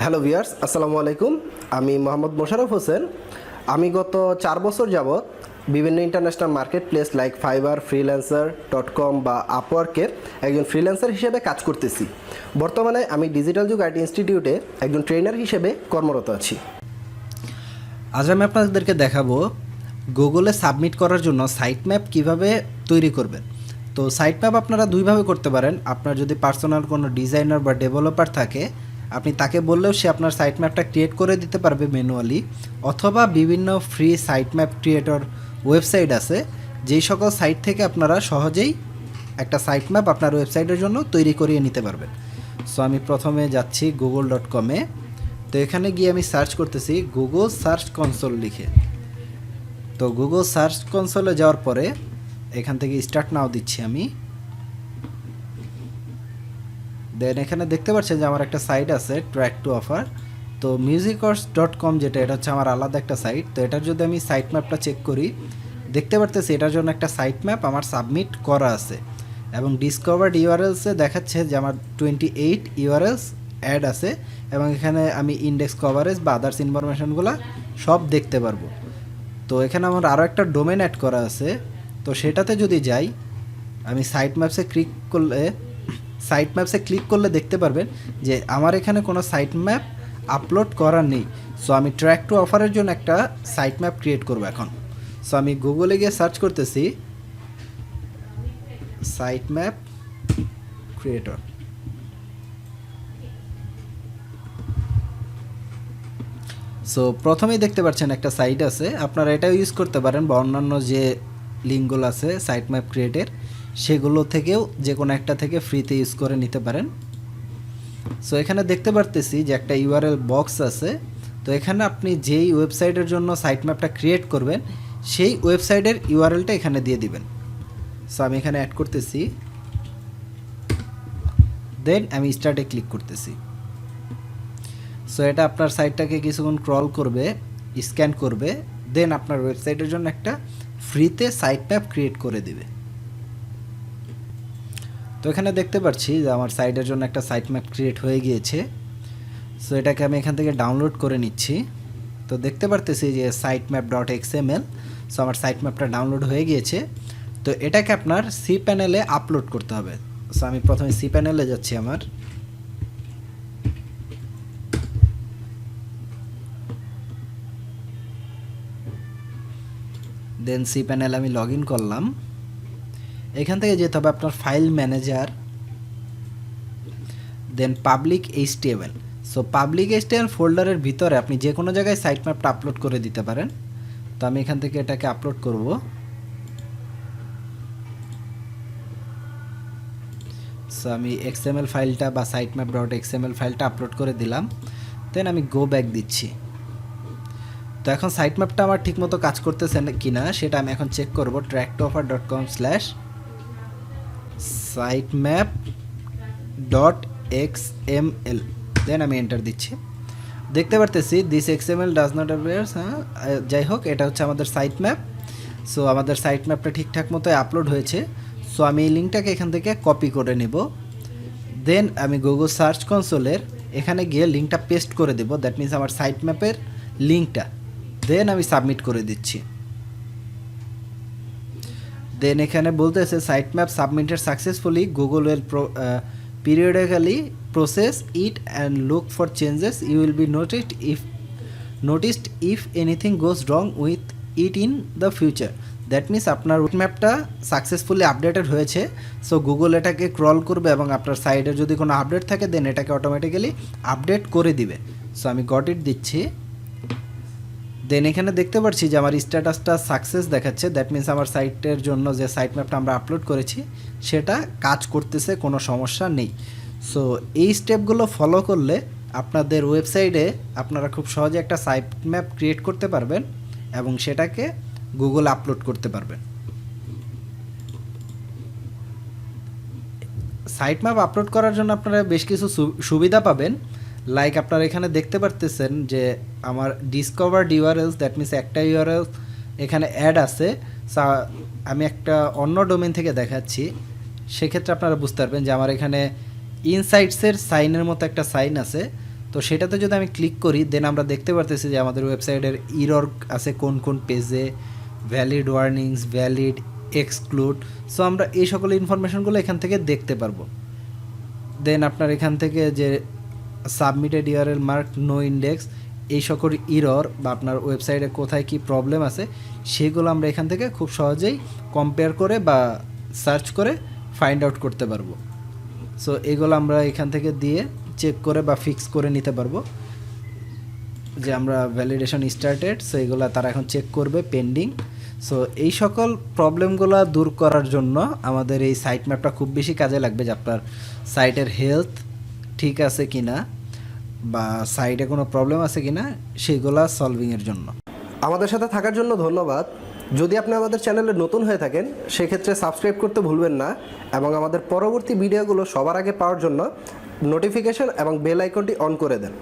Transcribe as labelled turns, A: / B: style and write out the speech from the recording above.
A: Hello viewers, আসসালামু আলাইকুম। আমি মোহাম্মদ মোশাররফ হোসেন। আমি গত 4 বছর যাবৎ বিভিন্ন international market place like fibre, freelancer.com বা আপওয়ার্কের একজন ফ্রিল্যান্সার হিসেবে কাজ করতেছি। বর্তমানে আমি ডিজিটাল যুগ আইটি ইনস্টিটিউটে একজন ট্রেনার হিসেবে কর্মরত আছি।
B: আজ আমি আপনাদেরকে দেখাবো গুগলে সাবমিট করার জন্য সাইট ম্যাপ কীভাবে তৈরি করবেন। তো সাইট ম্যাপ আপনারা দুইভাবে করতে পারেন। আপনার যদি পার্সোনাল কোনো ডিজাইনার বা ডেভেলপার থাকে, আপনি তাকে বললেও সে আপনার সাইট ম্যাপটা ক্রিয়েট করে দিতে পারবে ম্যানুয়ালি, অথবা বিভিন্ন free site map creator website আছে, যেই সকল সাইট থেকে আপনারা সহজেই একটা সাইট ম্যাপ আপনার ওয়েবসাইটের জন্য তৈরি করিয়ে নিতে পারবেন। সো আমি প্রথমে যাচ্ছি google.com-এ। তো এখানে গিয়ে আমি সার্চ করতেছি গুগল সার্চ কনসোল লিখে। তো গুগল সার্চ কনসোলে যাওয়ার পরে এখান থেকে স্টার্ট নাও দিচ্ছি আমি। দেন এখানে দেখতে পাচ্ছেন যে আমার একটা সাইট আছে ট্র্যাক টু অফার। তো musicors.com যেটা, এটা হচ্ছে আমার আলাদা একটা সাইট। তো এটার যদি আমি সাইট ম্যাপটা চেক করি, দেখতে পারতেছি এটার জন্য একটা সাইট ম্যাপ আমার সাবমিট করা আছে, এবং ডিসকভার্ড ইউআরএলসে দেখাচ্ছে যে আমার 28 ইউআরএলস অ্যাড আছে, এবং এখানে আমি ইন্ডেক্স কভারেজ বা আদার্স ইনফরমেশনগুলো সব দেখতে পারবো। তো এখানে আমার আরও একটা ডোমেন অ্যাড করা আছে। তো সেটাতে যদি যাই, আমি সাইট ম্যাপসে ক্লিক করলে দেখতে পারবেন যে আমার এখানে কোনো সাইট ম্যাপ আপলোড করা নেই। সো আমি ট্র্যাক টু অফারের জন্য একটা সাইট ম্যাপ ক্রিয়েট করব এখন। সো আমি গুগলে গিয়ে সার্চ করতেছি সাইট ম্যাপ ক্রিয়েটর। সো প্রথমেই দেখতে পাচ্ছেন একটা সাইট আছে, আপনারা এটাও ইউজ করতে পারেন, বা অন্যান্য যে লিঙ্কগুলো আছে সাইট ম্যাপ ক্রিয়েটের, সেগুলো থেকেও যে কোনো একটা থেকে ফ্রিতে ইউজ করে নিতে পারেন। সো এখানে দেখতে পারতেছি যে একটা ইউআরএল বক্স আছে। তো এখানে আপনি যেই ওয়েবসাইটের জন্য সাইট ম্যাপটা ক্রিয়েট করবেন, সেই ওয়েবসাইটের ইউআরএলটা এখানে দিয়ে দিবেন। সো আমি এখানে অ্যাড করতেছি, দেন আমি স্টার্টে ক্লিক করতেছি। সো এটা আপনার সাইটটাকে কিছুক্ষণ ক্রল করবে, স্ক্যান করবে, দেন আপনার ওয়েবসাইটের জন্য একটা ফ্রিতে সাইট ম্যাপ ক্রিয়েট করে দিবে। তো এখানে দেখতে পাচ্ছি যে আমার সাইটের জন্য একটা সাইট ম্যাপ ক্রিয়েট হয়ে গিয়েছে। সো এটাকে আমি এখান থেকে ডাউনলোড করে নিচ্ছি। তো দেখতে পারতেছি যে sitemap.xml। সো আমার সাইট ম্যাপটা ডাউনলোড হয়ে গিয়েছে। তো এটাকে আপনার সি প্যানেলে আপলোড করতে হবে। সো আমি প্রথমে সি প্যানেলে যাচ্ছি আমার। দেন সি প্যানেল আমি লগ ইন করলাম। এখান থেকে যেতে হবে আপনার file manager, then public HTML। So public HTML ফোল্ডারের ভিতরে আপনি যে কোনো জায়গায় সাইট ম্যাপটা আপলোড করে দিতে পারেন। তো আমি এখান থেকে এটাকে আপলোড করব। সো আমি XML ফাইলটা বা sitemap.xml ফাইলটা আপলোড করে দিলাম। দেন আমি গো ব্যাক দিচ্ছি। তো এখন সাইট ম্যাপটা আমার ঠিকমতো কাজ করতেছে কিনা সেটা আমি এখন চেক করব। tracktooffer.com/sitemap.xml, দেন আমি এন্টার দিচ্ছি। দেখতে পারতেছি this XML does not appear. যাই হোক, এটা হচ্ছে আমাদের সাইট ম্যাপ। সো আমাদের সাইট ম্যাপটা ঠিকঠাক মতো আপলোড হয়েছে। সো আমি এই লিঙ্কটাকে এখান থেকে কপি করে নেব। দেন আমি গুগল সার্চ কনসোলের এখানে গিয়ে লিঙ্কটা পেস্ট করে দেব, দ্যাট মিনস আমার সাইট ম্যাপের লিঙ্কটা। দেন আমি সাবমিট করে দিচ্ছি। দেন এখানে বলতেছে site map submitted successfully, Google will periodically process it and look for changes. You will be noticed if anything goes wrong with it in the future. That means আপনার ম্যাপটা successfully updated হয়েছে। So Google এটাকে crawl করবে, এবং আপনার সাইডে যদি কোনো আপডেট থাকে দেন এটাকে অটোমেটিক্যালি আপডেট করে দিবে। সো আমি গট ইট দিচ্ছি। দেন এখানে দেখতে পাচ্ছি যে আমার স্ট্যাটাসটা সাকসেস দেখাচ্ছে। দ্যাট মিনস আমার সাইটের জন্য যে সাইট ম্যাপটা আমরা আপলোড করেছি সেটা কাজ করতেছে, কোনো সমস্যা নেই। সো এই স্টেপগুলো ফলো করলে আপনাদের ওয়েবসাইটে আপনারা খুব সহজে একটা সাইট ম্যাপ ক্রিয়েট করতে পারবেন, এবং সেটাকে গুগল আপলোড করতে পারবেন। সাইট ম্যাপ আপলোড করার জন্য আপনারা বেশ কিছু সুবিধা পাবেন। লাইক আপনারা এখানে দেখতে পারতেছেন যে আমার ডিসকভার্ড ইউআরএলস, দ্যাট মিনস একটা ইউআরএল এখানে অ্যাড আছে। আমি একটা অন্য ডোমেন থেকে দেখাচ্ছি, সেক্ষেত্রে আপনারা বুঝতে পারবেন যে আমার এখানে ইনসাইটসের সাইনের মতো একটা সাইন আছে। তো সেটাতে যদি আমি ক্লিক করি দেন আমরা দেখতে পারতেছি যে আমাদের ওয়েবসাইটের ইরর আছে কোন কোন পেজে, valid warnings, valid, exclude. So আমরা এই সকল ইনফরমেশনগুলো এখান থেকে দেখতে পারবো। দেন আপনার এখান থেকে যে submitted URL mark no index, এই সকল ইরর বা আপনার ওয়েবসাইটে কোথায় কি প্রবলেম আছে সেগুলো আমরা এখান থেকে খুব সহজেই কম্পেয়ার করে বা সার্চ করে ফাইন্ড আউট করতে পারবো। সো এগুলো আমরা এখান থেকে দিয়ে চেক করে বা ফিক্স করে নিতে পারবো যে আমরা ভ্যালিডেশন স্টার্টেড, সো এগুলো তারা এখন চেক করবে পেন্ডিং। সো এই সকল প্রবলেমগুলো দূর করার জন্য আমাদের এই সাইট ম্যাপটা খুব বেশি কাজে লাগবে, যে আপনার সাইটের হেলথ ঠিক আছে কিনা বা সাইটে কোনো প্রবলেম আছে কিনা সেইগুলা সলভিংয়ের জন্য।
A: আমাদের সাথে থাকার জন্য ধন্যবাদ। যদি আপনি আমাদের চ্যানেলে নতুন হয়ে থাকেন সেক্ষেত্রে সাবস্ক্রাইব করতে ভুলবেন না, এবং আমাদের পরবর্তী ভিডিওগুলো সবার আগে পাওয়ার জন্য নোটিফিকেশন এবং বেল আইকনটি অন করে দেন।